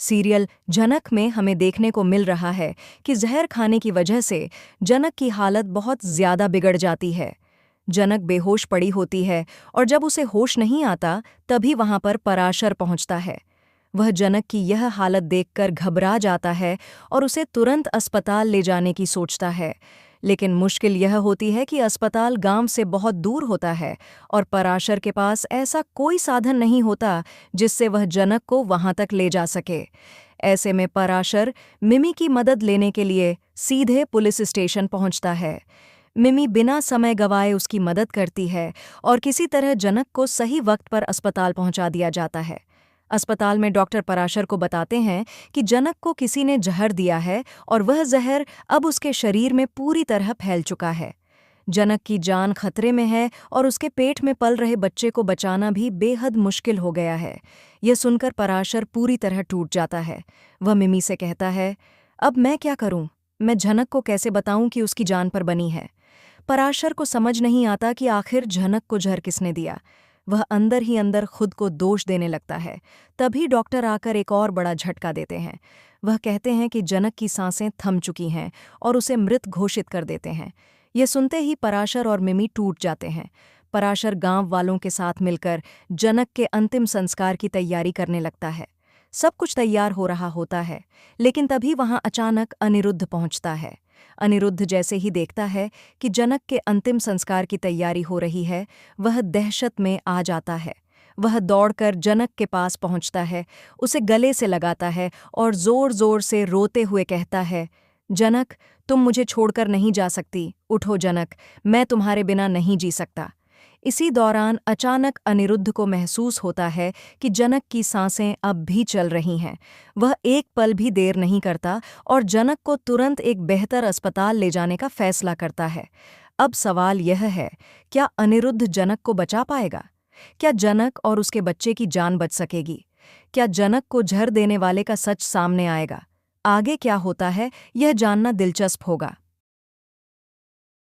Serial जनक में हमें देखने को मिल रहा है कि जहर खाने की वजह से जनक की हालत बहुत ज्यादा बिगड़ जाती है। जनक बेहोश पड़ी होती है और जब उसे होश नहीं आता तभी वहां पर पराशर पहुंचता है। वह जनक की यह हालत देखकर घबरा जाता है और उसे तुरंत अस्पताल ले जाने की सोचता है। लेकिन मुश्किल यह होती है कि अस्पताल गांव से बहुत दूर होता है और पराशर के पास ऐसा कोई साधन नहीं होता जिससे वह जनक को वहां तक ले जा सके। ऐसे में पराशर मिमी की मदद लेने के लिए सीधे पुलिस स्टेशन पहुंचता है। मिमी बिना समय गवाए उसकी मदद करती है और किसी तरह जनक को सही वक्त पर अस्पताल पहुंचा दिया जाता है। अस्पताल में डॉक्टर पराशर को बताते हैं कि जनक को किसी ने जहर दिया है और वह जहर अब उसके शरीर में पूरी तरह फैल चुका है। जनक की जान खतरे में है और उसके पेट में पल रहे बच्चे को बचाना भी बेहद मुश्किल हो गया है। यह सुनकर पराशर पूरी तरह टूट जाता है। वह मिमी से कहता है, अब मैं क्या करूं? मैं जनक को कैसे बताऊं कि उसकी जान पर बनी है? पराशर को समझ नहीं आता कि आखिर जनक को जहर किसने दिया। वह अंदर ही अंदर खुद को दोष देने लगता है। तभी डॉक्टर आकर एक और बड़ा झटका देते हैं। वह कहते हैं कि जनक की सांसें थम चुकी हैं और उसे मृत घोषित कर देते हैं। यह सुनते ही पराशर और मिमी टूट जाते हैं। पराशर गांव वालों के साथ मिलकर जनक के अंतिम संस्कार की तैयारी करने लगता है। सब कुछ तैयार हो रहा होता है, लेकिन तभी वहां अचानक अनिरुद्ध पहुंचता है। अनिरुद्ध जैसे ही देखता है कि जनक के अंतिम संस्कार की तैयारी हो रही है, वह दहशत में आ जाता है। वह दौड़कर जनक के पास पहुंचता है, उसे गले से लगाता है और जोर-जोर से रोते हुए कहता है, जनक, तुम मुझे छोड़कर नहीं जा सकती। उठो जनक, मैं तुम्हारे बिना नहीं जी सकता। इसी दौरान अचानक अनिरुद्ध को महसूस होता है कि जनक की सांसें अब भी चल रही हैं। वह एक पल भी देर नहीं करता और जनक को तुरंत एक बेहतर अस्पताल ले जाने का फैसला करता है। अब सवाल यह है, क्या अनिरुद्ध जनक को बचा पाएगा? क्या जनक और उसके बच्चे की जान बच सकेगी? क्या जनक को जहर देने वाले का सच सामने आएगा? आगे क्या होता है, यह जानना दिलचस्प होगा।